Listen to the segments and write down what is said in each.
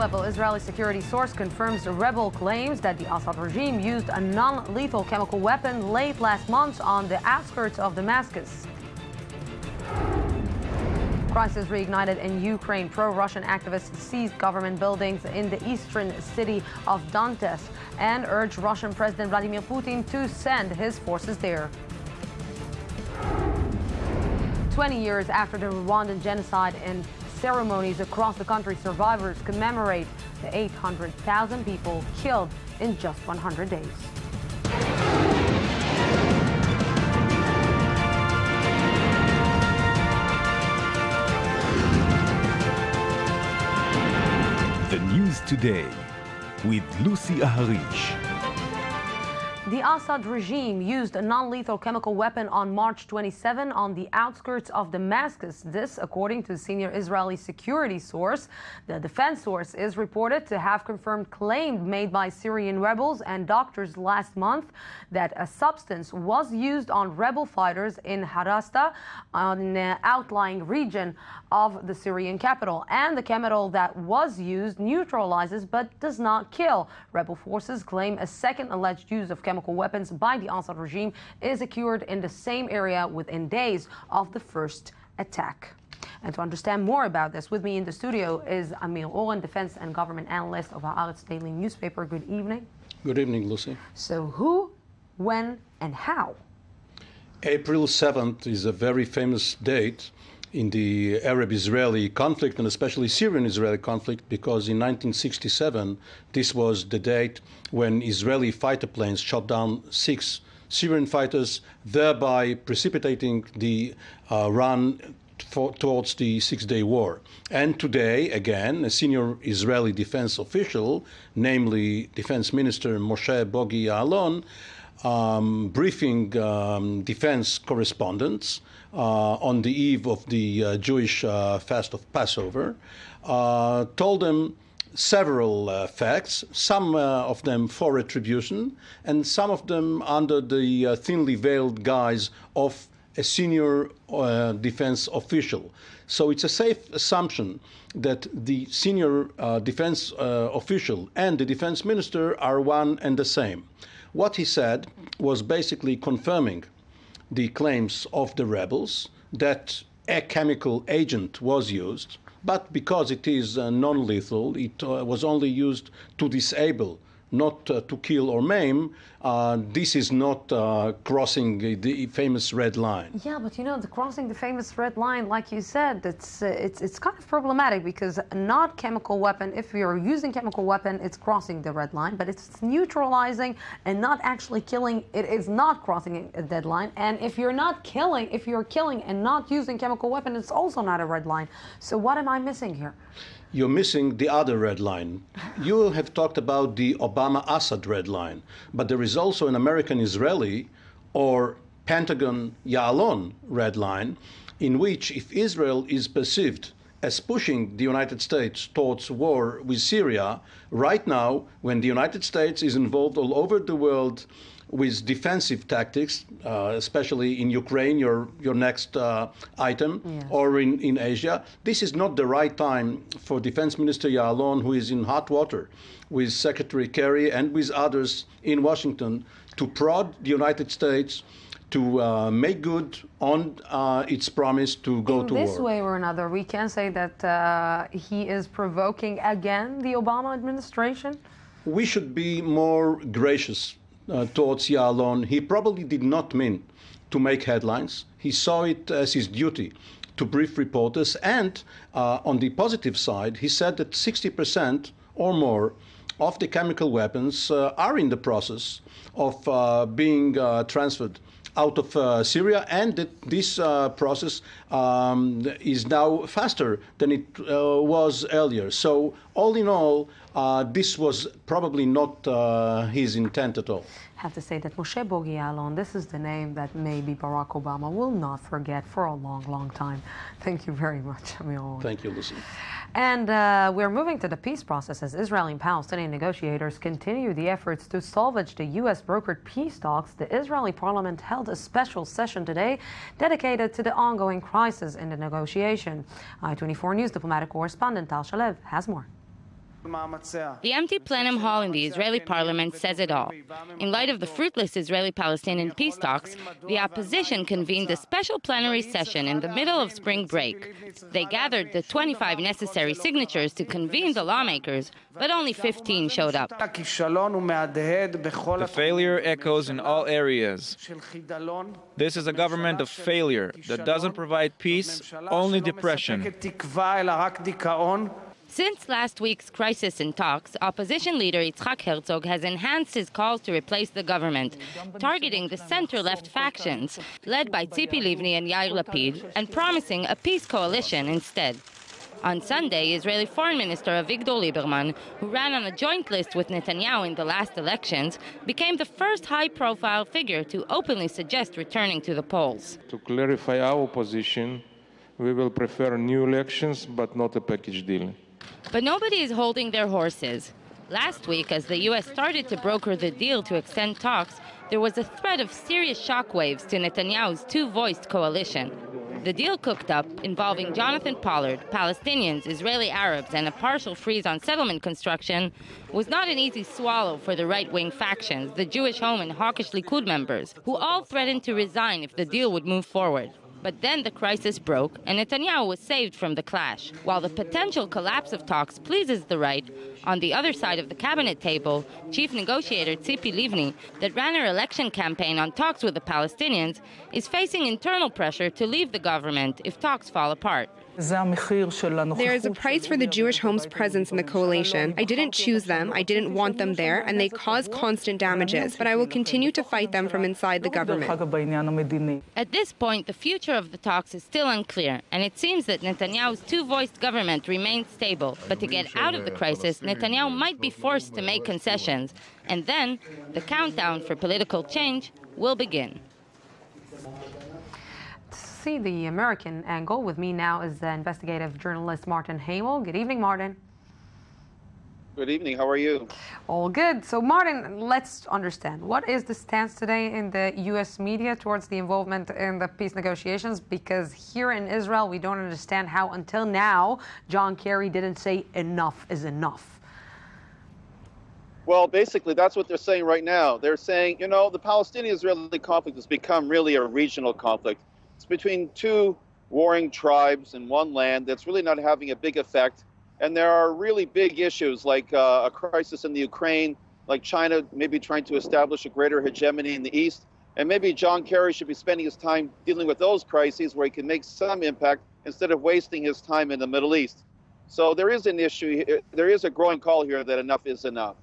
high-level Israeli security source confirms the rebel claims that the Assad regime used a non-lethal chemical weapon late last month on the outskirts of Damascus. Crisis reignited in Ukraine. Pro-Russian activists seized government buildings in the eastern city of Donetsk and urged Russian President Vladimir Putin to send his forces there. 20 years after the Rwandan genocide, in ceremonies across the country, survivors commemorate the 800,000 people killed in just 100 days. The News Today with Lucy Aharish. The Assad regime used a non-lethal chemical weapon on March 27 on the outskirts of Damascus. This, according to a senior Israeli security source. The defense source is reported to have confirmed claims made by Syrian rebels and doctors last month that a substance was used on rebel fighters in Harasta, an outlying region of the Syrian capital. And the chemical that was used neutralizes but does not kill. Rebel forces claim a second alleged use of chemical weapons by the Assad regime is occurred in the same area within days of the first attack. And to understand more about this, with me in the studio is Amir Oren, defense and government analyst of Haaretz daily newspaper. Good evening. Good evening, Lucy. So who, when, and how? April 7th is a very famous date in the Arab-Israeli conflict, and especially Syrian-Israeli conflict, because in 1967, this was the date when Israeli fighter planes shot down 6 Syrian fighters, thereby precipitating the run towards the Six-Day War. And today, again, a senior Israeli defense official, namely Defense Minister Moshe Bogi Ya'alon, briefing defense correspondents on the eve of the Jewish fast of Passover, told them several facts, some of them for retribution, and some of them under the thinly veiled guise of a senior defense official. So it's a safe assumption that the senior defense official and the defense minister are one and the same. What he said was basically confirming the claims of the rebels that a chemical agent was used, but because it is non-lethal, it was only used to disable, not to kill or maim. This is not crossing the famous red line. Yeah, but you know, the crossing the famous red line, like you said, it's kind of problematic, because not chemical weapon, if you're using chemical weapon, it's crossing the red line, but it's neutralizing and not actually killing, it is not crossing a dead line. And if you're not killing, if you're killing and not using chemical weapon, it's also not a red line. So what am I missing here? You're missing the other red line. You have talked about the Obama-Assad red line, but there is also an American-Israeli or Pentagon-Ya'alon red line, in which if Israel is perceived as pushing the United States towards war with Syria, right now, when the United States is involved all over the world with defensive tactics, especially in Ukraine, your next item, yes, or in Asia. This is not the right time for Defense Minister Ya'alon, who is in hot water with Secretary Kerry and with others in Washington, to prod the United States to make good on its promise to go to war. In this way or another, we can say that he is provoking again the Obama administration? We should be more gracious towards Ya'alon. He probably did not mean to make headlines. He saw it as his duty to brief reporters. And on the positive side, he said that 60% or more of the chemical weapons are in the process of being transferred out of Syria, and that this process is now faster than it was earlier. So all in all, this was probably not his intent at all. I have to say that Moshe Bogi Ya'alon, this is the name that maybe Barack Obama will not forget for a long, long time. Thank you very much, Amir. Thank you, Lucy. And we're moving to the peace process as Israeli and Palestinian negotiators continue the efforts to salvage the U.S. brokered peace talks. The Israeli parliament held a special session today dedicated to the ongoing crisis in the negotiation. I-24 News diplomatic correspondent Tal Shalev has more. The empty plenum hall in the Israeli parliament says it all. In light of the fruitless Israeli-Palestinian peace talks, the opposition convened a special plenary session in the middle of spring break. They gathered the 25 necessary signatures to convene the lawmakers, but only 15 showed up. The failure echoes in all areas. This is a government of failure that doesn't provide peace, only depression. Since last week's crisis in talks, opposition leader Yitzhak Herzog has enhanced his calls to replace the government, targeting the center-left factions, led by Tzipi Livni and Yair Lapid, and promising a peace coalition instead. On Sunday, Israeli Foreign Minister Avigdor Lieberman, who ran on a joint list with Netanyahu in the last elections, became the first high-profile figure to openly suggest returning to the polls. To clarify our position, we will prefer new elections, but not a package deal. But nobody is holding their horses. Last week, as the U.S. started to broker the deal to extend talks, there was a threat of serious shockwaves to Netanyahu's two-voiced coalition. The deal cooked up, involving Jonathan Pollard, Palestinians, Israeli Arabs, and a partial freeze on settlement construction, was not an easy swallow for the right-wing factions, the Jewish Home and hawkish Likud members, who all threatened to resign if the deal would move forward. But then the crisis broke, and Netanyahu was saved from the clash. While the potential collapse of talks pleases the right, on the other side of the cabinet table, chief negotiator Tzipi Livni, that ran her election campaign on talks with the Palestinians, is facing internal pressure to leave the government if talks fall apart. There is a price for the Jewish Home's presence in the coalition. I didn't choose them, I didn't want them there, and they cause constant damages, but I will continue to fight them from inside the government. At this point, the future of the talks is still unclear, and it seems that Netanyahu's two-voiced government remains stable. But to get out of the crisis, Netanyahu might be forced to make concessions, and then the countdown for political change will begin. See the American angle. With me now is the investigative journalist Martin Hale. Good evening, Martin. Good evening. How are you? All good. So, Martin, let's understand. What is the stance today in the U.S. media towards the involvement in the peace negotiations? Because here in Israel, we don't understand how, until now, John Kerry didn't say enough is enough. Well, basically, that's what they're saying right now. They're saying, you know, the Palestinian-Israeli conflict has become really a regional conflict. It's between two warring tribes in one land that's really not having a big effect. And there are really big issues like a crisis in the Ukraine, like China maybe trying to establish a greater hegemony in the East. And maybe John Kerry should be spending his time dealing with those crises where he can make some impact instead of wasting his time in the Middle East. So there is an issue, there is a growing call here that enough is enough.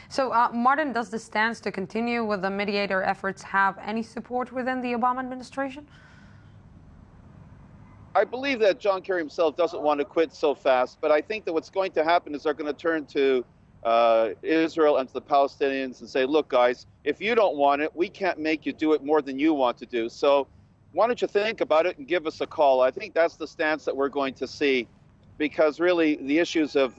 So, Martin, does the stance to continue with the mediator efforts have any support within the Obama administration? I believe that John Kerry himself doesn't want to quit so fast, but I think that what's going to happen is they're going to turn to Israel and to the Palestinians and say, look, guys, if you don't want it, we can't make you do it more than you want to do. So why don't you think about it and give us a call? I think that's the stance that we're going to see, because really the issues of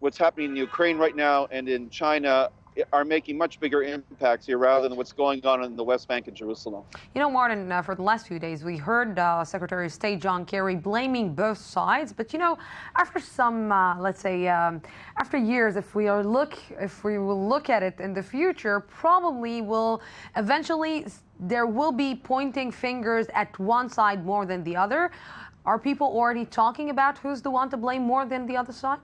what's happening in Ukraine right now and in China are making much bigger impacts here rather than what's going on in the West Bank and Jerusalem. You know, Martin, for the last few days, we heard Secretary of State John Kerry blaming both sides. But, you know, after some, let's say, after years, if we will look at it in the future, probably will eventually there will be pointing fingers at one side more than the other. Are people already talking about who's the one to blame more than the other side?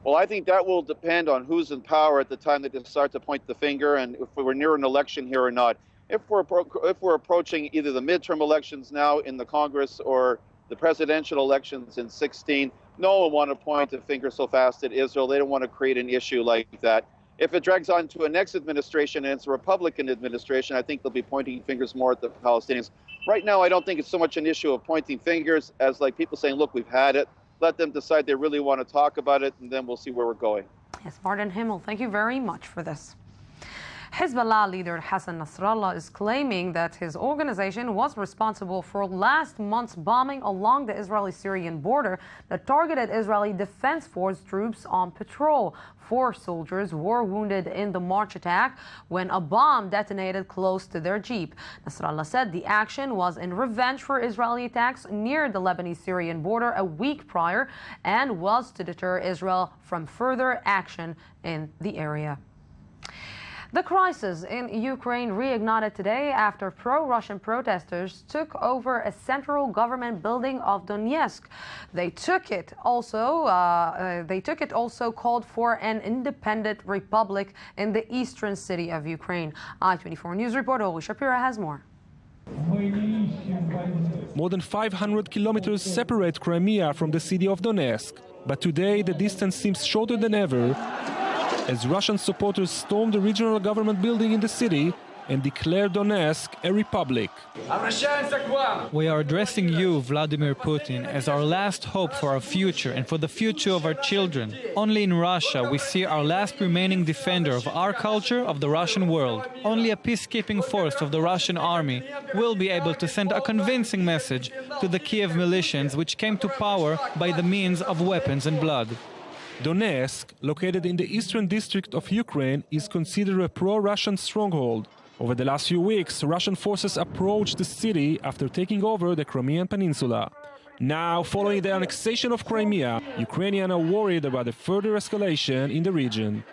Well, I think that will depend on who's in power at the time that they start to point the finger and if we're near an election here or not. If we're approaching either the midterm elections now in the Congress or the presidential elections in 2016, no one will want to point a finger so fast at Israel. They don't want to create an issue like that. If it drags on to a next administration and it's a Republican administration, I think they'll be pointing fingers more at the Palestinians. Right now, I don't think it's so much an issue of pointing fingers as like people saying, look, we've had it. Let them decide they really want to talk about it, and then we'll see where we're going. Yes, Martin Hale, thank you very much for this. Hezbollah leader Hassan Nasrallah is claiming that his organization was responsible for last month's bombing along the Israeli-Syrian border that targeted Israeli Defense Force troops on patrol. 4 soldiers were wounded in the March attack when a bomb detonated close to their jeep. Nasrallah said the action was in revenge for Israeli attacks near the Lebanese-Syrian border a week prior and was to deter Israel from further action in the area. The crisis in Ukraine reignited today after pro-Russian protesters took over a central government building of Donetsk. They took it also called for an independent republic in the eastern city of Ukraine. I-24 News reporter Oli Shapira has more. More than 500 kilometers separate Crimea from the city of Donetsk. But today the distance seems shorter than ever as Russian supporters stormed the regional government building in the city and declared Donetsk a republic. We are addressing you, Vladimir Putin, as our last hope for our future and for the future of our children. Only in Russia we see our last remaining defender of our culture, of the Russian world. Only a peacekeeping force of the Russian army will be able to send a convincing message to the Kiev militias which came to power by the means of weapons and blood. Donetsk, located in the eastern district of Ukraine, is considered a pro-Russian stronghold. Over the last few weeks, Russian forces approached the city after taking over the Crimean Peninsula. Now, following the annexation of Crimea, Ukrainians are worried about a further escalation in the region.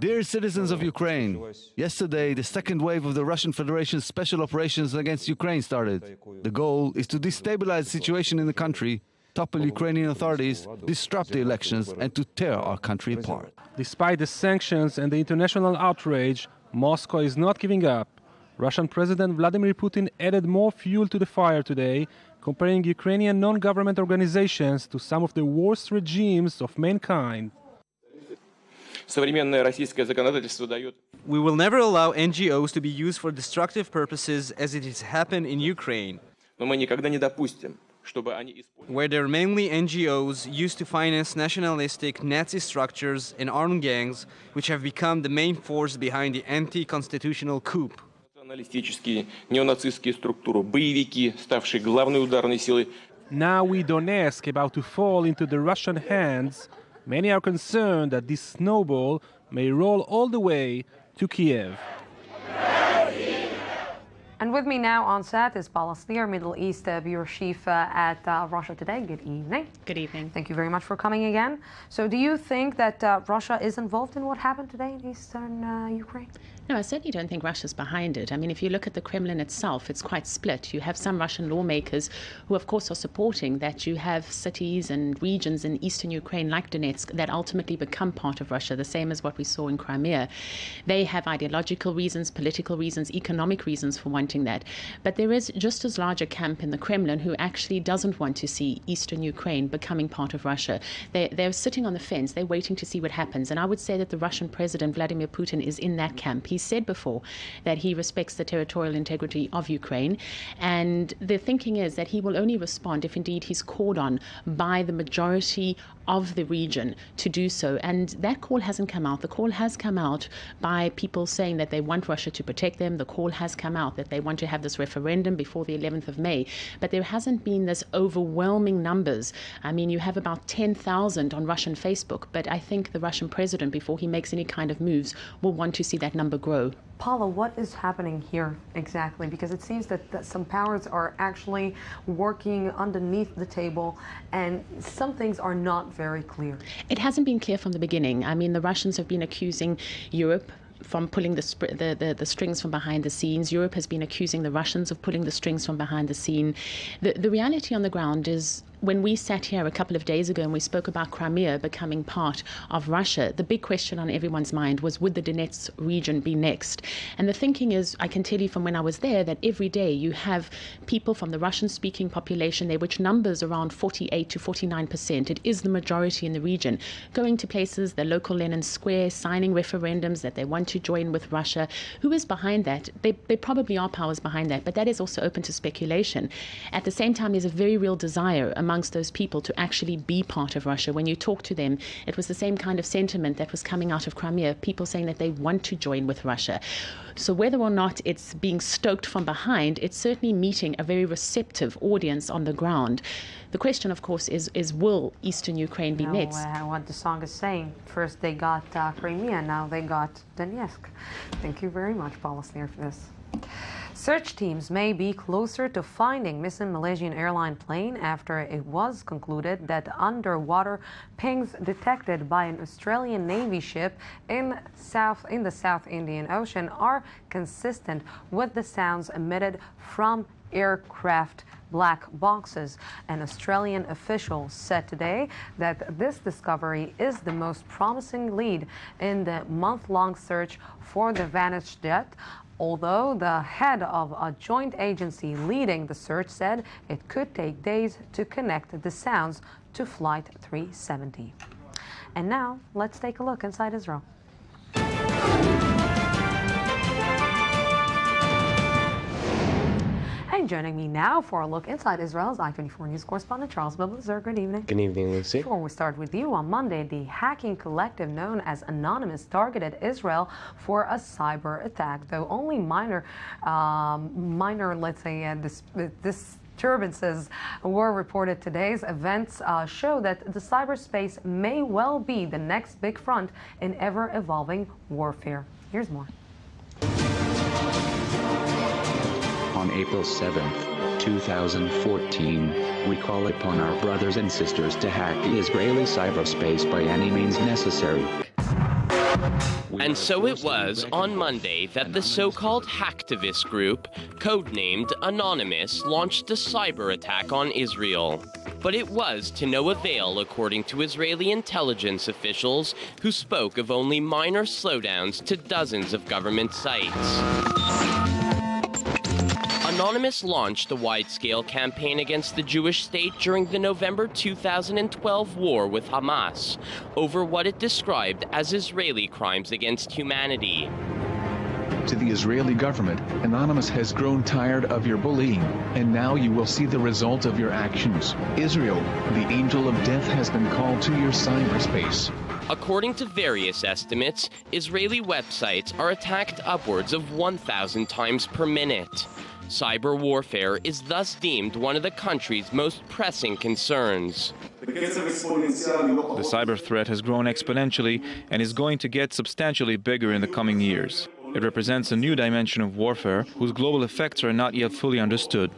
Dear citizens of Ukraine, yesterday the second wave of the Russian Federation's special operations against Ukraine started. The goal is to destabilize the situation in the country, topple Ukrainian authorities, disrupt the elections, and to tear our country apart. Despite the sanctions and the international outrage, Moscow is not giving up. Russian President Vladimir Putin added more fuel to the fire today, comparing Ukrainian non-government organizations to some of the worst regimes of mankind. We will never allow NGOs to be used for destructive purposes as it has happened in Ukraine, where they're mainly NGOs used to finance nationalistic Nazi structures and armed gangs, which have become the main force behind the anti-constitutional coup. Now with Donetsk about to fall into the Russian hands, many are concerned that this snowball may roll all the way to Kiev. And with me now on set is Paula Sneer, Middle East Bureau Chief at Russia Today. Good evening. Good evening. Thank you very much for coming again. So do you think that Russia is involved in what happened today in eastern Ukraine? No, I certainly don't think Russia's behind it. I mean, if you look at the Kremlin itself, it's quite split. You have some Russian lawmakers who, of course, are supporting that you have cities and regions in eastern Ukraine like Donetsk that ultimately become part of Russia, the same as what we saw in Crimea. They have ideological reasons, political reasons, economic reasons for wanting that. But there is just as large a camp in the Kremlin who actually doesn't want to see eastern Ukraine becoming part of Russia. They're sitting on the fence. They're waiting to see what happens. And I would say that the Russian president, Vladimir Putin, is in that camp. He said before that he respects the territorial integrity of Ukraine, and the thinking is that he will only respond if indeed he's called on by the majority of the region to do so. And that call hasn't come out. The call has come out by people saying that they want Russia to protect them. The call has come out that they want to have this referendum before the 11th of May. But there hasn't been this overwhelming numbers. I mean, you have about 10,000 on Russian Facebook, but I think the Russian president, before he makes any kind of moves, will want to see that number grow. Paula, what is happening here exactly? Because it seems that some powers are actually working underneath the table and some things are not very clear. It hasn't been clear from the beginning. I mean, the Russians have been accusing Europe from pulling the strings from behind the scenes. Europe has been accusing the Russians of pulling the strings from behind the scene. The reality on the ground is, when we sat here a couple of days ago and we spoke about Crimea becoming part of Russia, the big question on everyone's mind was, would the Donetsk region be next? And the thinking is, I can tell you from when I was there, that every day you have people from the Russian-speaking population there, which numbers around 48 to 49%. It is the majority in the region, going to places, the local Lenin Square, signing referendums that they want to join with Russia. Who is behind that? There probably are powers behind that, but that is also open to speculation. At the same time, there's a very real desire among amongst those people to actually be part of Russia. When you talk to them, it was the same kind of sentiment that was coming out of Crimea, people saying that they want to join with Russia. So whether or not it's being stoked from behind, it's certainly meeting a very receptive audience on the ground. The question, of course, is will Eastern Ukraine be met? What the song is saying. First they got Crimea, now they got Donetsk. Thank you very much, Paula Sneer, for this. Search teams may be closer to finding missing Malaysian airline plane after it was concluded that underwater pings detected by an Australian Navy ship in the South Indian Ocean are consistent with the sounds emitted from aircraft black boxes. An Australian official said today that this discovery is the most promising lead in the month-long search for the vanished jet, although the head of a joint agency leading the search said it could take days to connect the sounds to Flight 370. And now, let's take a look inside Israel. And joining me now for a look inside Israel's I-24 News correspondent Charles Biblizer. Good evening. Good evening, Lucy. Before we start with you, on Monday, the hacking collective known as Anonymous targeted Israel for a cyber attack, though only minor, let's say, disturbances were reported. Today's events show that the cyberspace may well be the next big front in ever-evolving warfare. Here's more. On April 7, 2014, we call upon our brothers and sisters to hack the Israeli cyberspace by any means necessary. And so it was on Monday that the so-called hacktivist group, codenamed Anonymous, launched a cyber attack on Israel. But it was to no avail, according to Israeli intelligence officials, who spoke of only minor slowdowns to dozens of government sites. Anonymous launched a wide-scale campaign against the Jewish state during the November 2012 war with Hamas over what it described as Israeli crimes against humanity. To the Israeli government, Anonymous has grown tired of your bullying, and now you will see the result of your actions. Israel, the angel of death, has been called to your cyberspace. According to various estimates, Israeli websites are attacked upwards of 1,000 times per minute. Cyber warfare is thus deemed one of the country's most pressing concerns. The cyber threat has grown exponentially and is going to get substantially bigger in the coming years. It represents a new dimension of warfare whose global effects are not yet fully understood.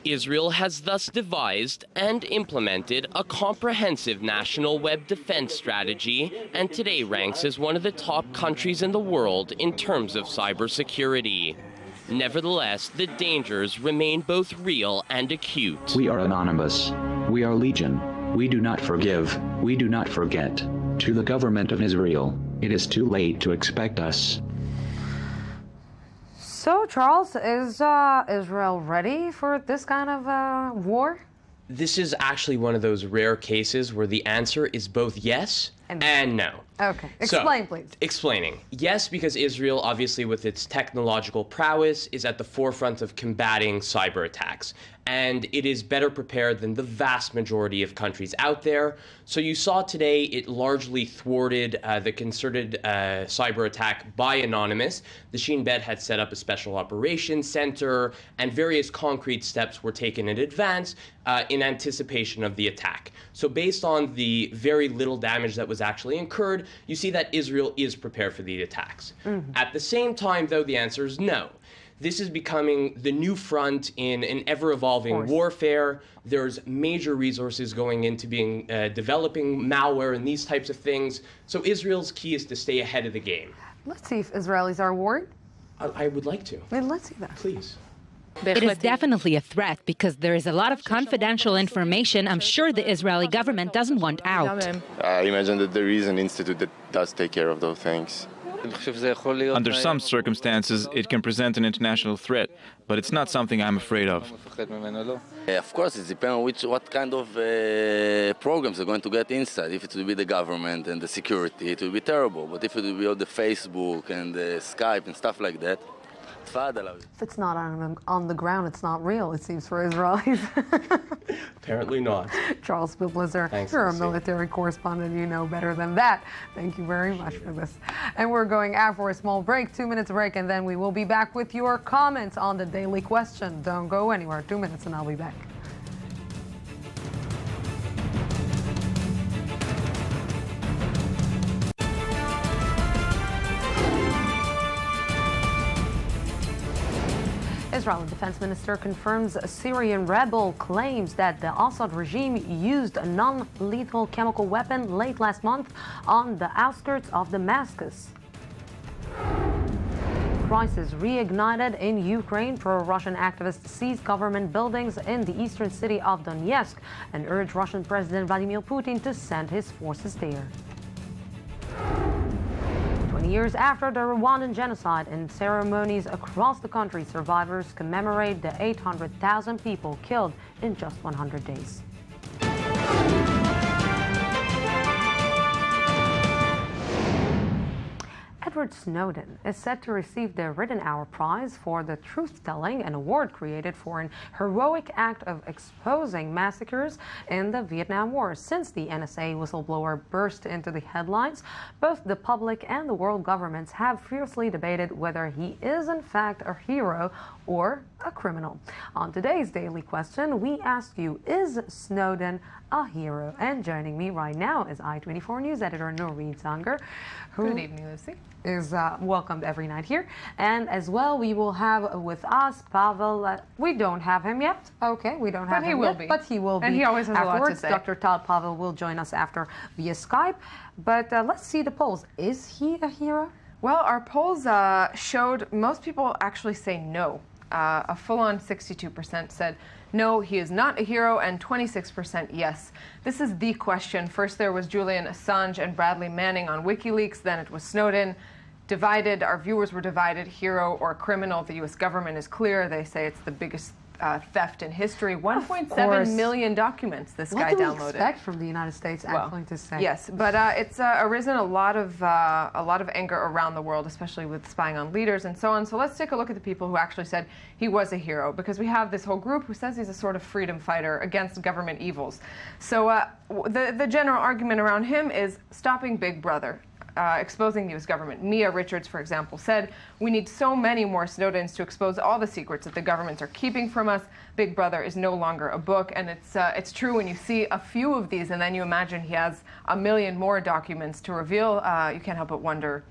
Israel has thus devised and implemented a comprehensive national web defense strategy and today ranks as one of the top countries in the world in terms of cybersecurity. Nevertheless, the dangers remain both real and acute. We are Anonymous. We are Legion. We do not forgive. We do not forget. To the government of Israel, it is too late to expect us. So, Charles, is Israel ready for this kind of war? This is actually one of those rare cases where the answer is both yes and no. Okay, explain, please. Explaining. Yes, because Israel, obviously with its technological prowess, is at the forefront of combating cyber attacks. And it is better prepared than the vast majority of countries out there. So you saw today it largely thwarted the concerted cyber attack by Anonymous. The Shin Bet had set up a special operations center, and various concrete steps were taken in advance in anticipation of the attack. So based on the very little damage that was actually incurred, you see that Israel is prepared for the attacks. Mm-hmm. At the same time, though, the answer is no. This is becoming the new front in an ever-evolving warfare. There's major resources going into developing malware and these types of things. So Israel's key is to stay ahead of the game. Let's see if Israelis are worried. I would like to. Let's see that. Please. It is definitely a threat because there is a lot of confidential information I'm sure the Israeli government doesn't want out. I imagine that there is an institute that does take care of those things. Under some circumstances, it can present an international threat, but it's not something I'm afraid of. Of course, it depends on what kind of programs are going to get inside. If it will be the government and the security, it will be terrible. But if it will be on the Facebook and the Skype and stuff like that, If it's not on the ground, it's not real, it seems, for Israelis. Apparently not. Charles Biblizer, Thanks, you're a Lucy. military correspondent. You know better than that. Thank you very much for this. And we're going out for a small break, 2 minutes break, and then we will be back with your comments on the daily question. Don't go anywhere. 2 minutes and I'll be back. Israeli defense minister confirms Syrian rebel claims that the Assad regime used a non-lethal chemical weapon late last month on the outskirts of Damascus. Crisis reignited in Ukraine. Pro-Russian activists seized government buildings in the eastern city of Donetsk and urged Russian President Vladimir Putin to send his forces there. 20 years after the Rwandan genocide, in ceremonies across the country, survivors commemorate the 800,000 people killed in just 100 days. Edward Snowden is set to receive the Rittenhour Prize for the truth-telling, an award created for an heroic act of exposing massacres in the Vietnam War. Since the NSA whistleblower burst into the headlines, both the public and the world governments have fiercely debated whether he is in fact a hero or a criminal. On today's Daily Question, we ask you, is Snowden a hero? And joining me right now is I-24 News editor Noreen Zanger, who Good evening, Lucy. is welcomed every night here. And as well, we will have with us Pavel. We don't have him yet. Okay, we don't have him yet, but he will be. And he always has afterwards. a lot to say. Dr. Todd Pavel will join us after via Skype. But let's see the polls. Is he a hero? Well, our polls showed most people actually say no. A full-on 62% said no, he is not a hero, and 26% yes. This is the question. First there was Julian Assange and Bradley Manning on WikiLeaks, then it was Snowden. Divided, our viewers were divided, hero or criminal. The U.S. government is clear. They say it's the biggest theft in history. 1.7 million documents this guy downloaded. What do we expect from the United States, actually, to say? Yes, but it's arisen a lot of anger around the world, especially with spying on leaders and so on. So let's take a look at the people who actually said he was a hero, because we have this whole group who says he's a sort of freedom fighter against government evils. So the general argument around him is stopping Big Brother. Exposing the U.S. government. Mia Richards, for example, said, "We need so many more Snowdens to expose all the secrets that the governments are keeping from us. Big Brother is no longer a book." And it's true when you see a few of these, and then you imagine he has a million more documents to reveal. You can't help but wonder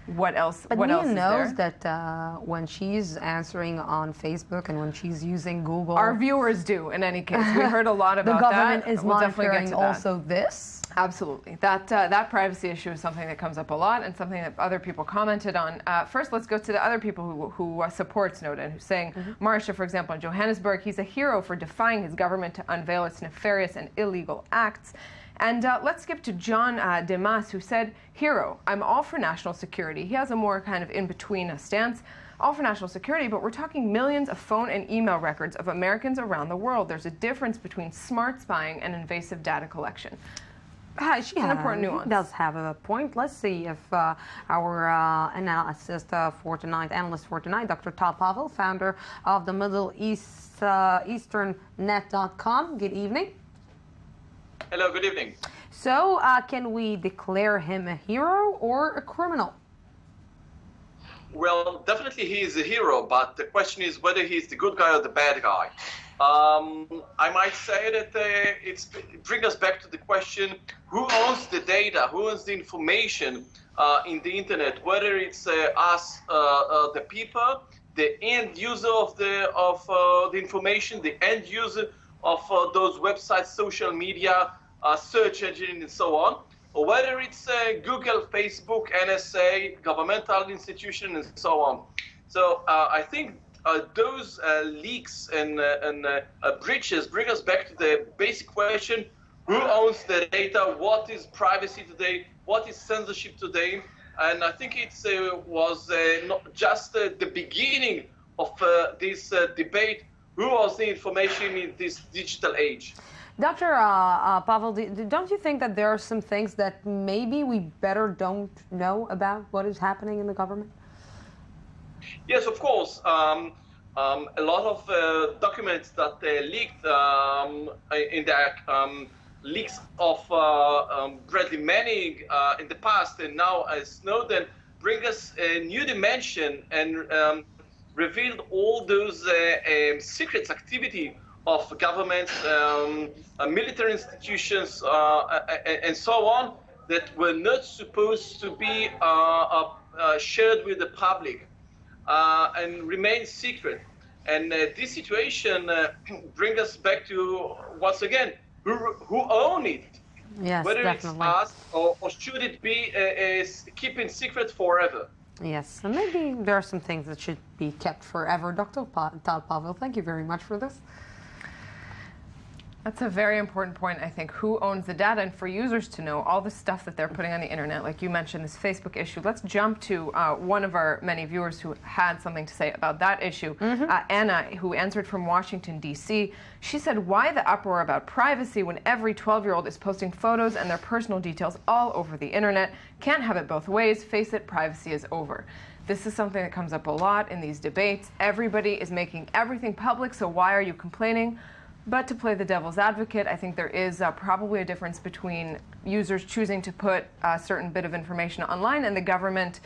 what else. But what Mia else is knows there? that when she's answering on Facebook and when she's using Google, Our viewers do. In any case, we heard a lot about the government that. is We'll definitely get monitoring to that. also this. Absolutely. That privacy issue is something that comes up a lot and something that other people commented on. First, let's go to the other people who support Snowden, who's saying, Marsha, for example, in Johannesburg, he's a hero for defying his government to unveil its nefarious and illegal acts. And let's skip to John Demas, who said, hero, I'm all for national security. He has a more kind of in-between stance. All for national security, but we're talking millions of phone and email records of Americans around the world. There's a difference between smart spying and invasive data collection. It's an important nuance. He does have a point. Let's see if our analyst for tonight, Dr. Todd Pavel, founder of the Middle East EasternNet.com. Good evening. Hello, good evening. So, can we declare him a hero or a criminal? Well, definitely he is a hero, but the question is whether he's the good guy or the bad guy. I might say that it brings us back to the question, who owns the data, who owns the information in the internet, whether it's us, the people, the end user of the information, the end user of those websites, social media, search engine, and so on, or whether it's Google, Facebook, NSA, governmental institution, and so on. So I think those leaks and breaches bring us back to the basic question, who owns the data, what is privacy today, what is censorship today, and I think it was not just the beginning of this debate, who owns the information in this digital age. Dr. Pavel, don't you think that there are some things that maybe we better don't know about what is happening in the government? Yes, of course. A lot of documents that leaked in the leaks of Bradley Manning in the past and now Snowden bring us a new dimension and revealed all those secret activity of governments, military institutions, and so on that were not supposed to be shared with the public and remain secret. And this situation brings us back to, once again, who own it? Yes, whether definitely. it's us or should it be keeping secret forever? Yes, and maybe there are some things that should be kept forever. Dr. Tal Pavel, thank you very much for this. That's a very important point, I think. Who owns the data? And for users to know all the stuff that they're putting on the internet, like you mentioned, this Facebook issue. Let's jump to one of our many viewers who had something to say about that issue. Anna, who answered from Washington, D.C. She said, why the uproar about privacy when every 12-year-old is posting photos and their personal details all over the internet? Can't have it both ways. Face it, privacy is over. This is something that comes up a lot in these debates. Everybody is making everything public, so why are you complaining? But to play the devil's advocate, I think there is probably a difference between users choosing to put a certain bit of information online and the government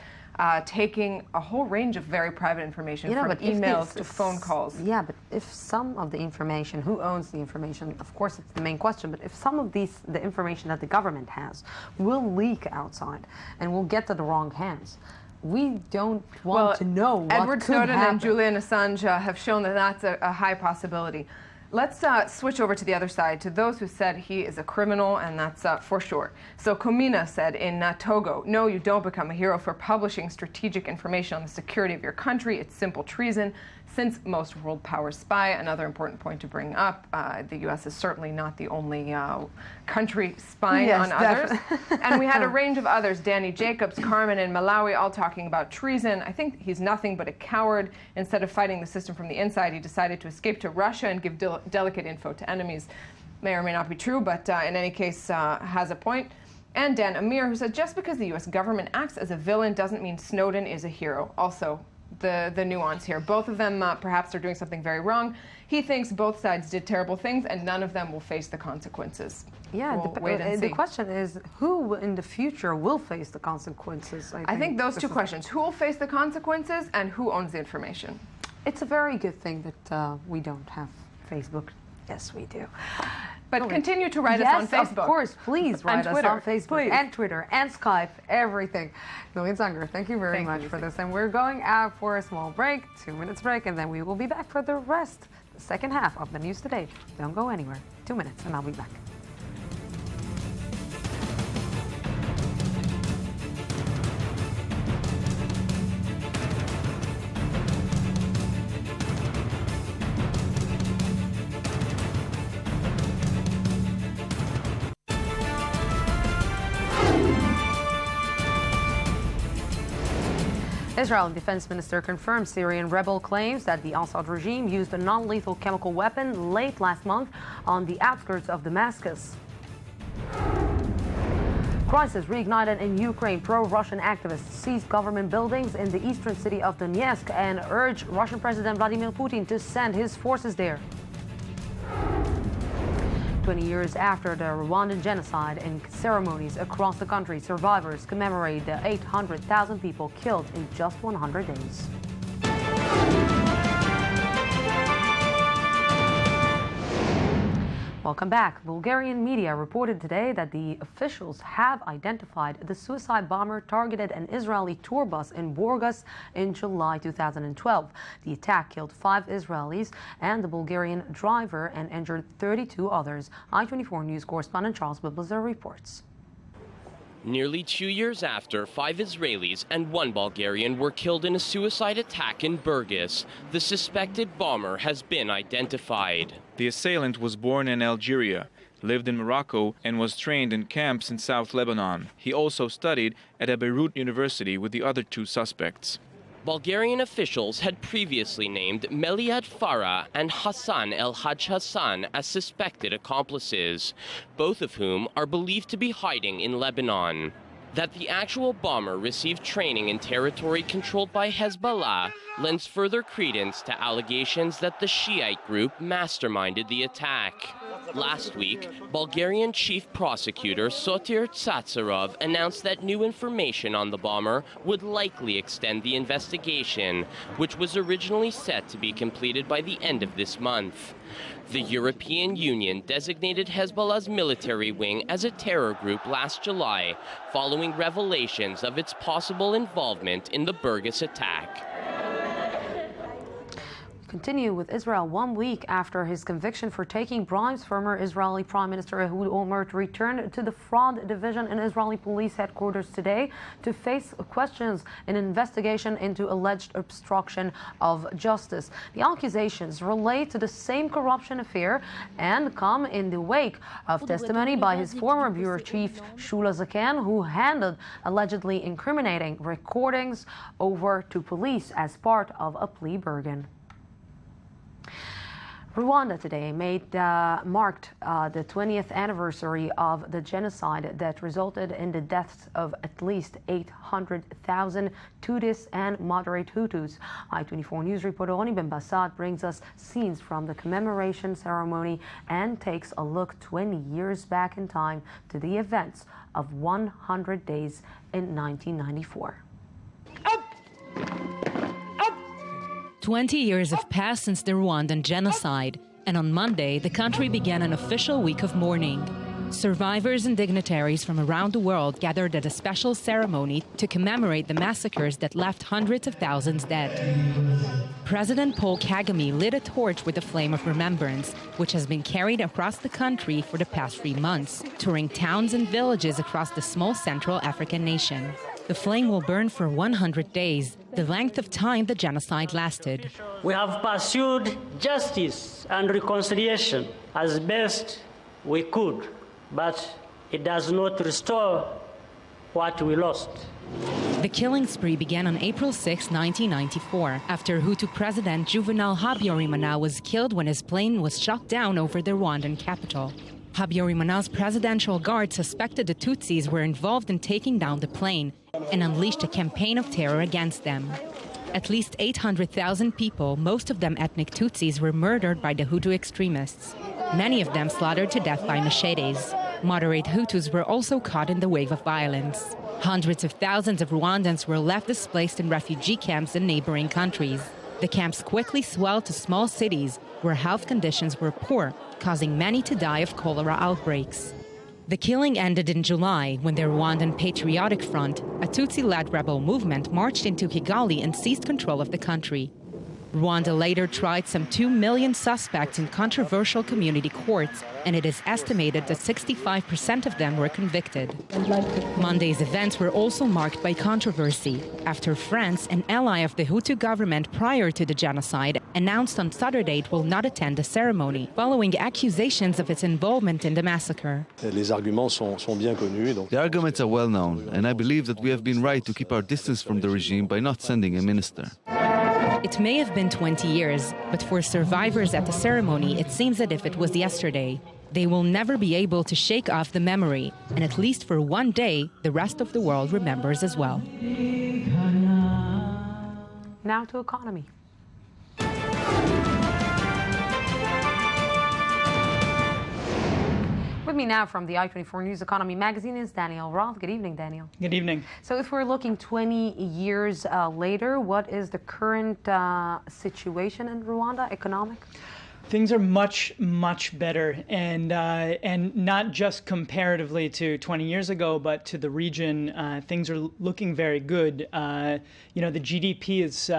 taking a whole range of very private information, from emails to phone calls. Yeah, but if some of the information, who owns the information, of course it's the main question, but if some of the information that the government has will leak outside and will get to the wrong hands, we don't want to know what Edward could Snowden happen. and Julian Assange have shown that that's a high possibility. Let's switch over to the other side, to those who said he is a criminal, and that's for sure. So Komina said in Togo, no, you don't become a hero for publishing strategic information on the security of your country. It's simple treason. Since most world powers spy, another important point to bring up, the U.S. is certainly not the only country spying on others. And we had a range of others, Danny Jacobs, Carmen in Malawi, all talking about treason. I think he's nothing but a coward. Instead of fighting the system from the inside, he decided to escape to Russia and give delicate info to enemies. May or may not be true, but in any case, has a point. And Dan Amir, who said, just because the U.S. government acts as a villain doesn't mean Snowden is a hero. Also, the nuance here. Both of them perhaps are doing something very wrong. He thinks both sides did terrible things and none of them will face the consequences. Yeah, we'll wait and the see. question is, who in the future will face the consequences? I think those two questions. Who will face the consequences and who owns the information? It's a very good thing that we don't have Facebook. Yes, we do. But continue to write us on Facebook. Of course, please write us on Facebook please. and Twitter and Skype, everything. Julian Zanger, thank you very much for this. And we're going out for a small break, 2 minutes break, and then we will be back for the rest, the second half of the news today. Don't go anywhere. 2 minutes, and I'll be back. Israel Defense Minister confirmed Syrian rebel claims that the Assad regime used a non-lethal chemical weapon late last month on the outskirts of Damascus. Crisis reignited in Ukraine. Pro-Russian activists seized government buildings in the eastern city of Donetsk and urged Russian President Vladimir Putin to send his forces there. 20 years after the Rwandan genocide, in ceremonies across the country, survivors commemorate the 800,000 people killed in just 100 days. Welcome back. Bulgarian media reported today that the officials have identified the suicide bomber targeted an Israeli tour bus in Burgas in July 2012. The attack killed 5 Israelis and the Bulgarian driver and injured 32 others. I-24 News correspondent Charles Biblazer reports. Nearly 2 years after, 5 Israelis and 1 Bulgarian were killed in a suicide attack in Burgas, the suspected bomber has been identified. The assailant was born in Algeria, lived in Morocco, and was trained in camps in South Lebanon. He also studied at a Beirut university with the other 2 suspects. Bulgarian officials had previously named Meliad Farah and Hassan El Haj Hassan as suspected accomplices, both of whom are believed to be hiding in Lebanon. That the actual bomber received training in territory controlled by Hezbollah lends further credence to allegations that the Shiite group masterminded the attack. Last week, Bulgarian Chief Prosecutor Sotir Tsatsarov announced that new information on the bomber would likely extend the investigation, which was originally set to be completed by the end of this month. The European Union designated Hezbollah's military wing as a terror group last July, following revelations of its possible involvement in the Burgas attack. Continue with Israel 1 week after his conviction for taking bribes. Former Israeli Prime Minister Ehud Olmert returned to the fraud division in Israeli police headquarters today to face questions in an investigation into alleged obstruction of justice. The accusations relate to the same corruption affair and come in the wake of testimony by his former bureau chief Shula Zaken, who handed allegedly incriminating recordings over to police as part of a plea bargain. Rwanda today marked the 20th anniversary of the genocide that resulted in the deaths of at least 800,000 Tutsis and moderate Hutus. I-24 News reporter Roni Ben-Bassat brings us scenes from the commemoration ceremony and takes a look 20 years back in time to the events of 100 days in 1994. 20 years have passed since the Rwandan genocide, and on Monday, the country began an official week of mourning. Survivors and dignitaries from around the world gathered at a special ceremony to commemorate the massacres that left hundreds of thousands dead. President Paul Kagame lit a torch with the flame of remembrance, which has been carried across the country for the past 3 months, touring towns and villages across the small Central African nation. The flame will burn for 100 days, the length of time the genocide lasted. We have pursued justice and reconciliation as best we could, but it does not restore what we lost. The killing spree began on April 6, 1994, after Hutu President Juvenal Habyarimana was killed when his plane was shot down over the Rwandan capital. Habyarimana's presidential guard suspected the Tutsis were involved in taking down the plane and unleashed a campaign of terror against them. At least 800,000 people, most of them ethnic Tutsis, were murdered by the Hutu extremists, many of them slaughtered to death by machetes. Moderate Hutus were also caught in the wave of violence. Hundreds of thousands of Rwandans were left displaced in refugee camps in neighboring countries. The camps quickly swelled to small cities where health conditions were poor, causing many to die of cholera outbreaks. The killing ended in July when the Rwandan Patriotic Front, a Tutsi-led rebel movement, marched into Kigali and seized control of the country. Rwanda later tried some 2 million suspects in controversial community courts, and it is estimated that 65% of them were convicted. Monday's events were also marked by controversy after France, an ally of the Hutu government prior to the genocide, announced on Saturday it will not attend the ceremony, following accusations of its involvement in the massacre. The arguments are well known, and I believe that we have been right to keep our distance from the regime by not sending a minister. It may have been 20 years, but for survivors at the ceremony, it seems as if it was yesterday. They will never be able to shake off the memory, and at least for one day, the rest of the world remembers as well. Now to economy. With me now from the I-24 News Economy magazine is Daniel Roth. Good evening, Daniel. Good evening. So if we're looking 20 years later, what is the current situation in Rwanda, economic? Things are much better, and not just comparatively to 20 years ago, but to the region. Things are looking very good. The GDP is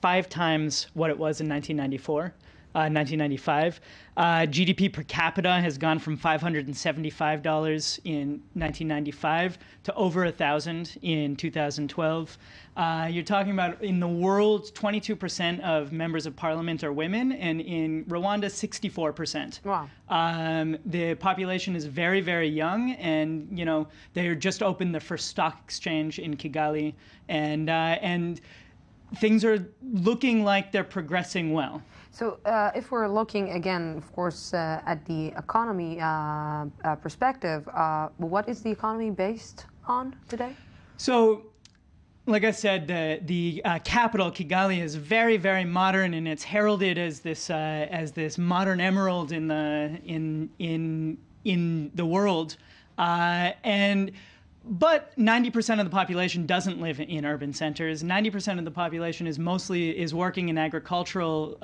5 times what it was in 1995. GDP per capita has gone from $575 in 1995 to over $1,000 in 2012. You're talking about, in the world, 22% of members of parliament are women, and in Rwanda, 64%. Wow. The population is very, very young, and they just opened their first stock exchange in Kigali, and things are looking like they're progressing well. So if we're looking again, of course, at the economy perspective, what is the economy based on today? So, like I said, the capital, Kigali, is very, very modern, and it's heralded as this modern emerald in the world. But 90% of the population doesn't live in urban centers. 90% of the population is working in agricultural,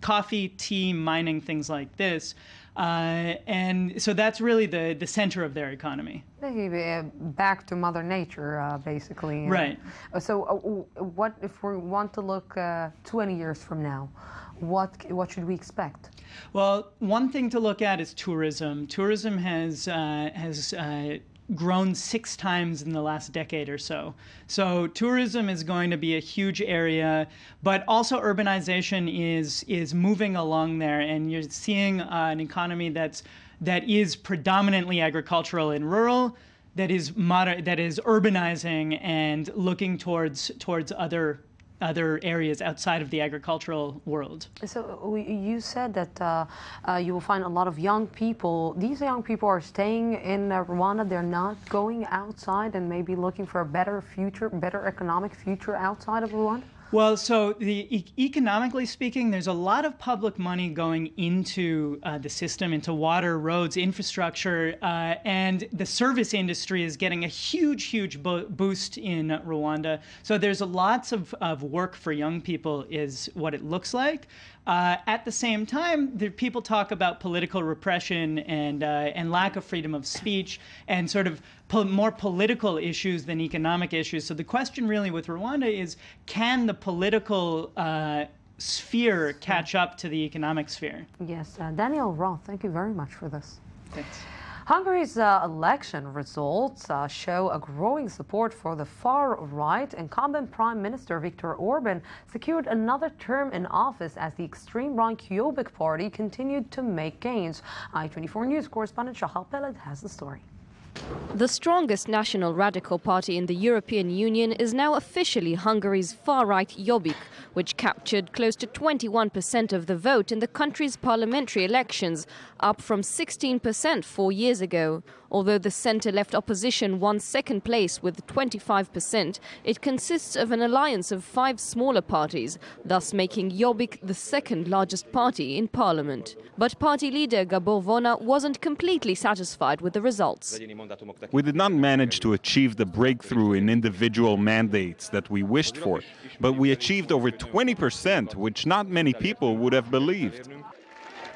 coffee, tea, mining, things like this. And so that's really the center of their economy. Back to Mother Nature, basically. Right. So what if we want to look 20 years from now? What should we expect? Well, one thing to look at is tourism. Tourism has grown 6 times in the last decade or so. So tourism is going to be a huge area, but also urbanization is moving along there, and you're seeing an economy that is predominantly agricultural and rural, that is urbanizing and looking towards other areas outside of the agricultural world. So you said that you will find a lot of young people. These young people are staying in Rwanda. They're not going outside and maybe looking for a better future, better economic future outside of Rwanda? Well, so economically speaking, there's a lot of public money going into the system, into water, roads, infrastructure, and the service industry is getting a huge boost in Rwanda. So there's lots of work for young people is what it looks like. At the same time, people talk about political repression and lack of freedom of speech and sort of more political issues than economic issues. So the question really with Rwanda is, can the political sphere catch up to the economic sphere? Yes. Daniel Roth, thank you very much for this. Thanks. Hungary's election results show a growing support for the far right. Incumbent Prime Minister Viktor Orban secured another term in office as the extreme right Jobbik party continued to make gains. I24 News correspondent Shahal Peled has the story. The strongest national radical party in the European Union is now officially Hungary's far-right Jobbik, which captured close to 21% of the vote in the country's parliamentary elections, up from 16% 4 years ago. Although the centre-left opposition won second place with 25%, it consists of an alliance of 5 smaller parties, thus making Jobbik the second largest party in parliament. But party leader Gabor Vona wasn't completely satisfied with the results. We did not manage to achieve the breakthrough in individual mandates that we wished for, but we achieved over 20%, which not many people would have believed.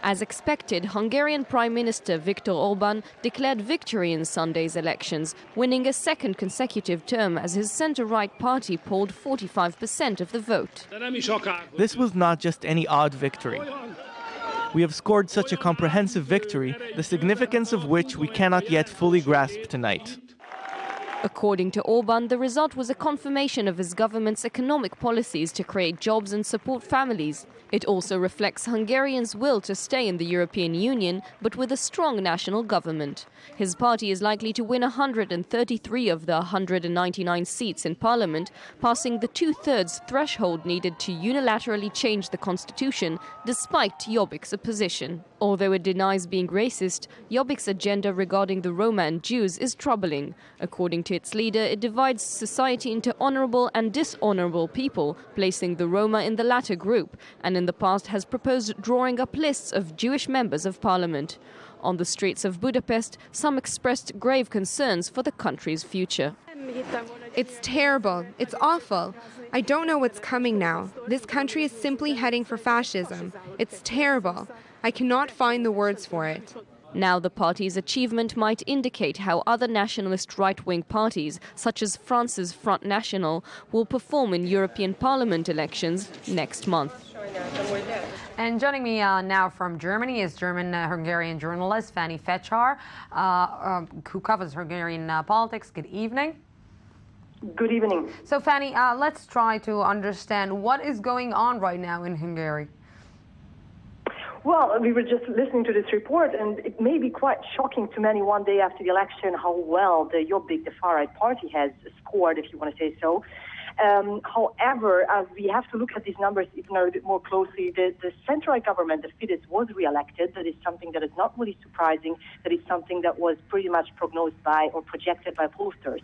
As expected, Hungarian Prime Minister Viktor Orban declared victory in Sunday's elections, winning a second consecutive term as his centre-right party polled 45% of the vote. This was not just any odd victory. We have scored such a comprehensive victory, the significance of which we cannot yet fully grasp tonight. According to Orban, the result was a confirmation of his government's economic policies to create jobs and support families. It also reflects Hungarians' will to stay in the European Union, but with a strong national government. His party is likely to win 133 of the 199 seats in parliament, passing the 2/3 threshold needed to unilaterally change the constitution, despite Jobbik's opposition. Although it denies being racist, Jobbik's agenda regarding the Roma and Jews is troubling. According to its leader, it divides society into honourable and dishonourable people, placing the Roma in the latter group, and in the past has proposed drawing up lists of Jewish members of parliament. On the streets of Budapest, some expressed grave concerns for the country's future. It's terrible. It's awful. I don't know what's coming now. This country is simply heading for fascism. It's terrible. I cannot find the words for it. Now the party's achievement might indicate how other nationalist right-wing parties, such as France's Front National, will perform in European Parliament elections next month. And joining me now from Germany is German-Hungarian journalist Fanny Fjortoft, who covers Hungarian politics. Good evening. Good evening. So Fanny, let's try to understand what is going on right now in Hungary. Well, we were just listening to this report, and it may be quite shocking to many one day after the election how well the Jobbik, the far-right party, has scored, if you want to say so. However, we have to look at these numbers even a bit more closely. The central government, the Fidesz, was re-elected. That is something that is not really surprising. That is something that was pretty much prognosed by or projected by pollsters.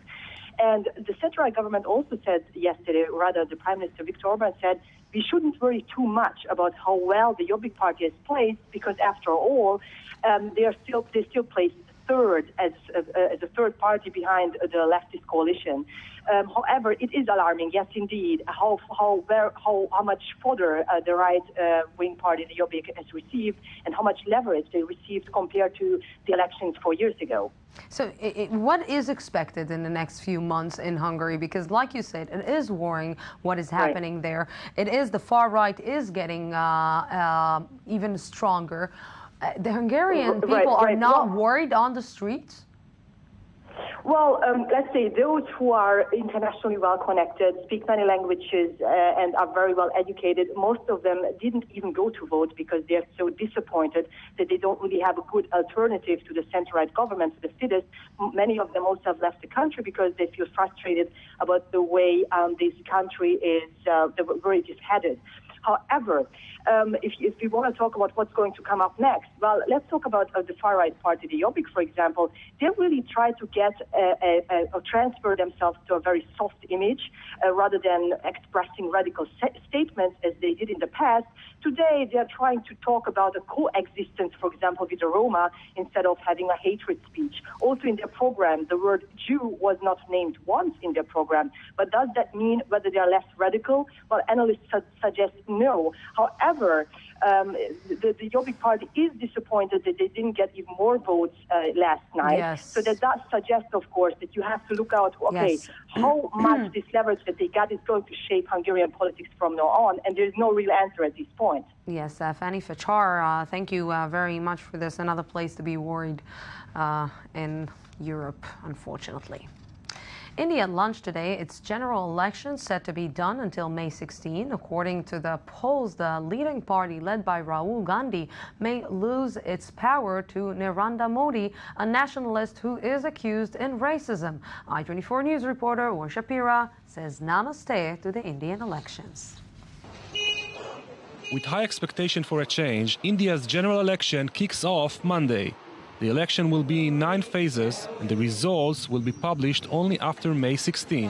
And the central government also said yesterday, rather the Prime Minister Viktor Orban said, we shouldn't worry too much about how well the Jobbik party is placed, because after all, they still placed third as a third party behind the leftist coalition. However, it is alarming, yes, indeed, how much fodder the right-wing party, the Jobbik, has received, and how much leverage they received compared to the elections 4 years ago. So what is expected in the next few months in Hungary? Because like you said, it is worrying what is happening there. It is, the far right is getting even stronger. The Hungarian people are not worried on the streets? Well, let's say those who are internationally well connected, speak many languages, and are very well educated, most of them didn't even go to vote because they're so disappointed that they don't really have a good alternative to the center-right government, to the Fidesz. Many of them also have left the country because they feel frustrated about the way this country is, where it is headed. However, if we want to talk about what's going to come up next, well, let's talk about the far-right party, the Jobbik, for example. They really try to get or transfer themselves to a very soft image rather than expressing radical statements as they did in the past. Today, they are trying to talk about a coexistence, for example, with the Roma, instead of having a hatred speech. Also in their program, the word Jew was not named once in their program. But does that mean whether they are less radical? Well, analysts suggest no. However, the Jobbik party is disappointed that they didn't get even more votes last night. Yes. So that does suggest, of course, that you have to look out, okay, how much this leverage that they got is going to shape Hungarian politics from now on, and there's no real answer at this point. Yes, Fanny Fjortoft, thank you very much for this. Another place to be worried in Europe, unfortunately. India launched today its general election set to be done until May 16. According to the polls, the leading party led by Rahul Gandhi may lose its power to Narendra Modi, a nationalist who is accused in racism. I24 News reporter War Shapira says namaste to the Indian elections. With high expectation for a change, India's general election kicks off Monday. The election will be in 9 phases, and the results will be published only after May 16.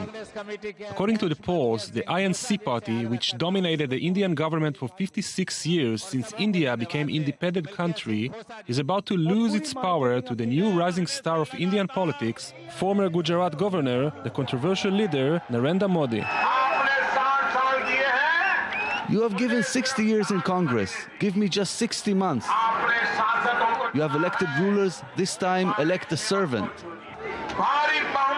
According to the polls, the INC party, which dominated the Indian government for 56 years since India became an independent country, is about to lose its power to the new rising star of Indian politics, former Gujarat governor, the controversial leader Narendra Modi. You have given 60 years in Congress. Give me just 60 months. You have elected rulers, this time elect a servant.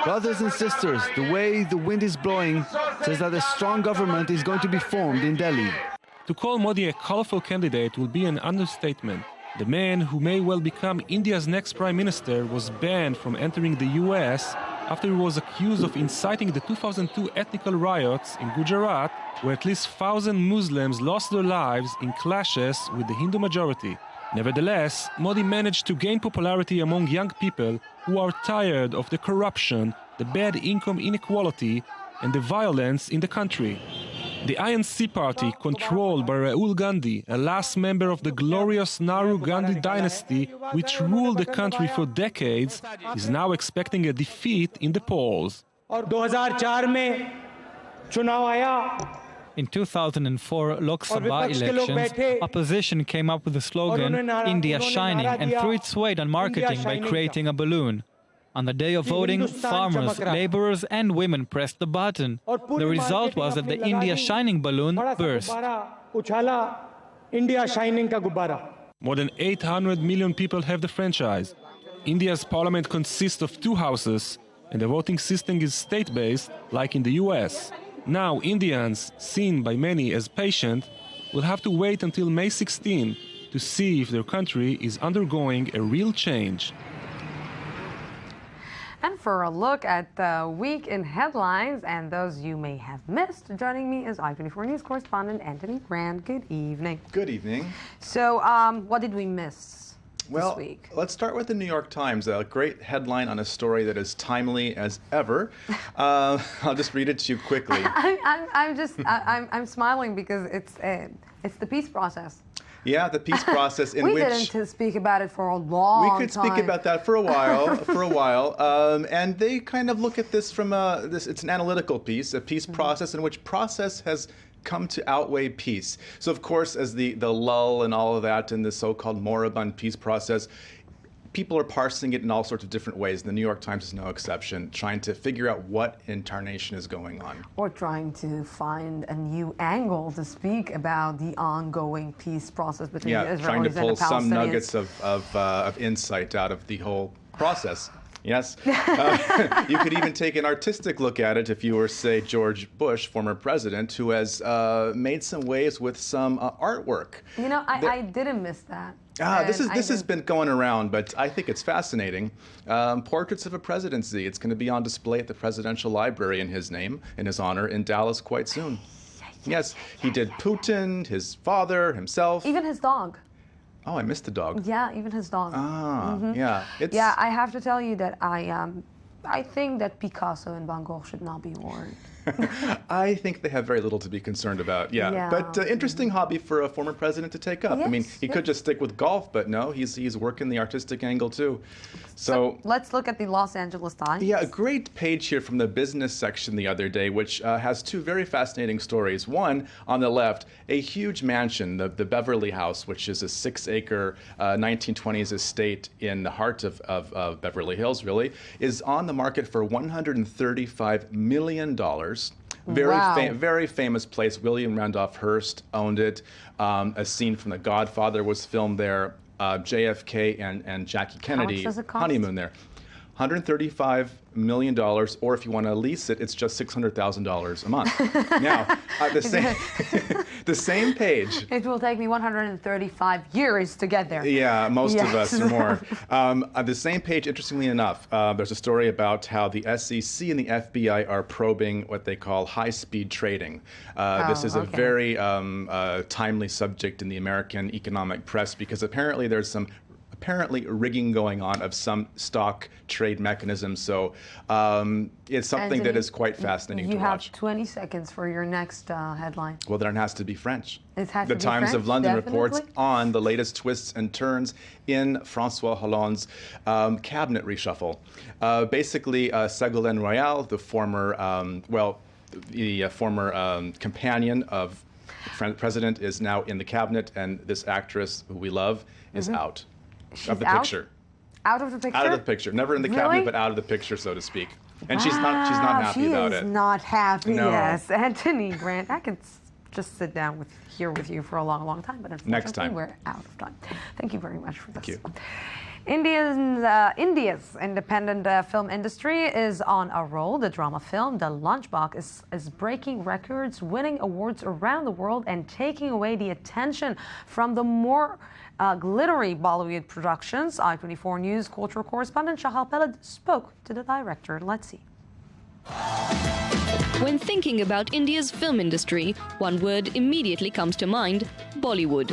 Brothers and sisters, the way the wind is blowing says that a strong government is going to be formed in Delhi. To call Modi a colorful candidate will be an understatement. The man who may well become India's next prime minister was banned from entering the US after he was accused of inciting the 2002 ethnic riots in Gujarat, where at least 1,000 Muslims lost their lives in clashes with the Hindu majority. Nevertheless, Modi managed to gain popularity among young people who are tired of the corruption, the bad income inequality, and the violence in the country. The INC party, controlled by Rahul Gandhi, a last member of the glorious Nehru Gandhi dynasty, which ruled the country for decades, is now expecting a defeat in the polls. In 2004 Lok Sabha elections, opposition came up with the slogan, India Shining, and threw its weight on marketing by creating a balloon. On the day of voting, farmers, laborers and women pressed the button. The result was that the India Shining balloon burst. More than 800 million people have the franchise. India's parliament consists of 2 houses, and the voting system is state-based, like in the US. Now, Indians, seen by many as patient, will have to wait until May 16 to see if their country is undergoing a real change. And for a look at the week in headlines and those you may have missed, joining me is I24 News correspondent Anthony Grant. Good evening. Good evening. So, what did we miss? this week? Let's start with the New York Times, a great headline on a story that is timely as ever. I'll just read it to you quickly. I'm smiling because it's the peace process. Yeah, the peace process in we which didn't speak about it for a long time. We could speak about that for a while, and they kind of look at this from it's an analytical piece, a peace process in which process has come to outweigh peace. So of course, as the lull and all of that in the so-called moribund peace process, people are parsing it in all sorts of different ways. The New York Times is no exception, trying to figure out what in tarnation is going on. Or trying to find a new angle to speak about the ongoing peace process between the Israelis and the Palestinians. Trying to pull some nuggets of insight out of the whole process. Yes. You could even take an artistic look at it if you were, say, George Bush, former president, who has made some waves with some artwork. You know, I didn't miss that. This has been going around, but I think it's fascinating. Portraits of a presidency. It's going to be on display at the Presidential Library in his name, in his honor, in Dallas quite soon. Yes, he did Putin, his father, himself. Even his dog. Oh, I missed the dog. Yeah, even his dog. Yeah. Yeah, I have to tell you that I think that Picasso and Van Gogh should not be awarded. I think they have very little to be concerned about, yeah. But interesting hobby for a former president to take up. Yes, I mean, he could just stick with golf, but no, he's working the artistic angle too. So let's look at the Los Angeles Times. Yeah, a great page here from the business section the other day, which has two very fascinating stories. One, on the left, a huge mansion, the Beverly House, which is a 6-acre 1920s estate in the heart of Beverly Hills, really, is on the market for $135 million. Very famous place. William Randolph Hearst owned it. A scene from The Godfather was filmed there. JFK and Jackie Kennedy honeymoon there. $135 million, or if you want to lease it, it's just $600,000 a month. Now, the same page. It will take me 135 years to get there. Yeah, most of us or more. The same page, interestingly enough, there's a story about how the SEC and the FBI are probing what they call high-speed trading. This is a very timely subject in the American economic press because apparently there's some rigging going on of some stock trade mechanisms. So it's something that is quite fascinating to watch. You have 20 seconds for your next headline. Well, then it has to be French. It has to be Times French, of London definitely. reports on the latest twists and turns in François Hollande's cabinet reshuffle. Basically, Ségolène Royal, the former, companion of the president, is now in the cabinet, and this actress who we love is out. She's of the out? picture. Out of the picture? Out of the picture. Never in the cabinet, but out of the picture, so to speak. And she's not happy about it. She is not happy, No. yes. Anthony Grant, I could just sit down here with you for a long, long time, but unfortunately Next time. we're out of time. Thank you very much for this. Thank you. India's independent film industry is on a roll. The drama film, The Lunchbox, is breaking records, winning awards around the world, and taking away the attention from the more glittery Bollywood productions. I24 News cultural correspondent Shahal Peled spoke to the director. Let's see. When thinking about India's film industry, one word immediately comes to mind: Bollywood.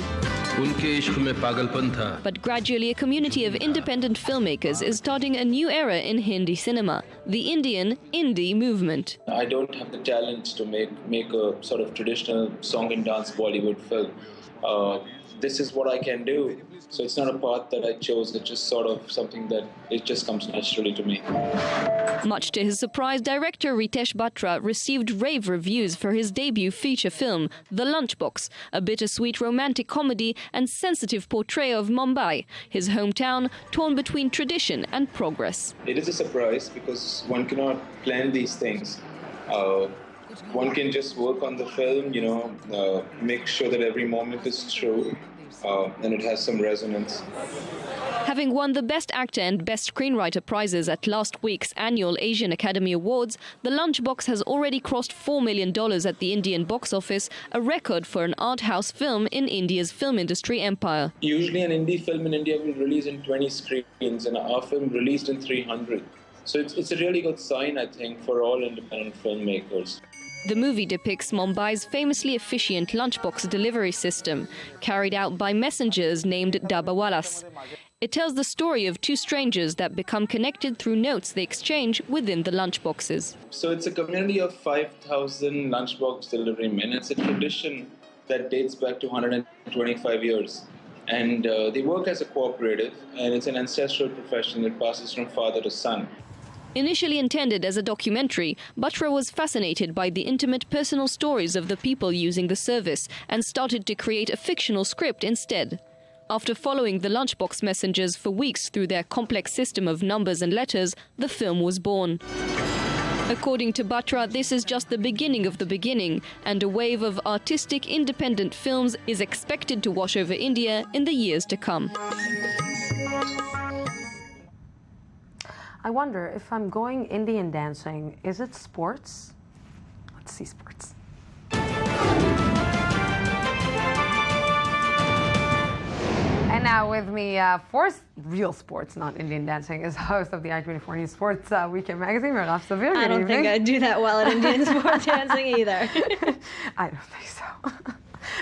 But gradually a community of independent filmmakers is starting a new era in Hindi cinema, the Indian indie movement. I don't have the talent to make a sort of traditional song and dance Bollywood film. This is what I can do. So it's not a path that I chose, it's just sort of something that it just comes naturally to me. Much to his surprise, director Ritesh Batra received rave reviews for his debut feature film, The Lunchbox, a bittersweet romantic comedy and sensitive portrayal of Mumbai, his hometown torn between tradition and progress. It is a surprise because one cannot plan these things. One can just work on the film, make sure that every moment is true and it has some resonance. Having won the Best Actor and Best Screenwriter prizes at last week's annual Asian Academy Awards, The Lunchbox has already crossed $4 million at the Indian box office, a record for an art house film in India's film industry empire. Usually an indie film in India will release in 20 screens and our film released in 300. So it's a really good sign, I think, for all independent filmmakers. The movie depicts Mumbai's famously efficient lunchbox delivery system, carried out by messengers named Dabawalas. It tells the story of two strangers that become connected through notes they exchange within the lunchboxes. So it's a community of 5,000 lunchbox delivery men. It's a tradition that dates back to 125 years. And they work as a cooperative, and it's an ancestral profession that passes from father to son. Initially intended as a documentary, Batra was fascinated by the intimate personal stories of the people using the service and started to create a fictional script instead. After following the lunchbox messengers for weeks through their complex system of numbers and letters, the film was born. According to Batra, this is just the beginning of the beginning, and a wave of artistic independent films is expected to wash over India in the years to come. I wonder if I'm going Indian dancing, is it sports? Let's see sports. And now with me for real sports, not Indian dancing, is host of the I-24 News Sports Weekend magazine, Roth. I don't think I'd do that well at Indian sport dancing either. I don't think so.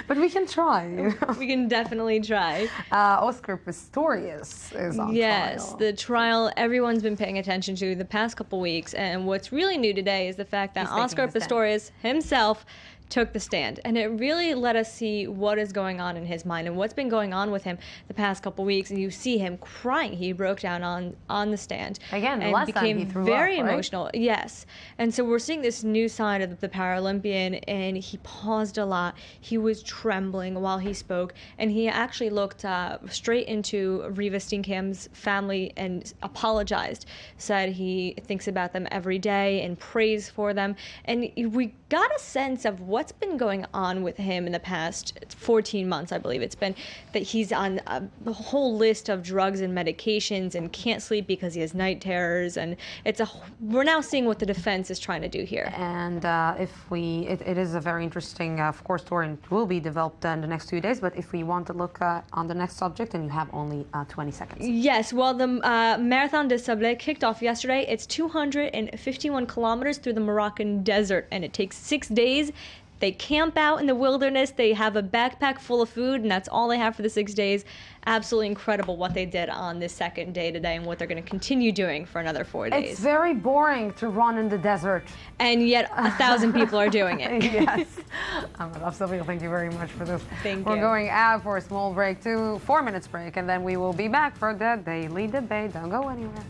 But we can try. You know? We can definitely try. Oscar Pistorius is on trial. The trial everyone's been paying attention to the past couple weeks. And what's really new today is the fact that Oscar Pistorius himself took the stand, and it really let us see what is going on in his mind and what's been going on with him the past couple weeks. And you see him crying. He broke down on the stand again, and became very emotional. Yes, and so we're seeing this new side of the Paralympian, and he paused a lot. He was trembling while he spoke, and he actually looked straight into Riva Steenkamp's family and apologized. Said he thinks about them every day and prays for them, and we got a sense of what's been going on with him in the past 14 months, I believe it's been, that he's on a whole list of drugs and medications and can't sleep because he has night terrors, and we're now seeing what the defense is trying to do here. And it is a very interesting, of course, story, and will be developed in the next 2 days, but if we want to look on the next subject, and you have only 20 seconds. Yes, well, the Marathon des Sables kicked off yesterday. It's 251 kilometers through the Moroccan desert, and it takes 6 days. They camp out in the wilderness. They have a backpack full of food, and that's all they have for the 6 days. Absolutely incredible what they did on this second day today and what they're going to continue doing for another 4 days. It's very boring to run in the desert. And yet 1,000 people are doing it. Yes. Absolutely. Thank you very much for this. Thank you. We're going out for a small break, 4 minutes break, and then we will be back for the Daily Debate. Don't go anywhere.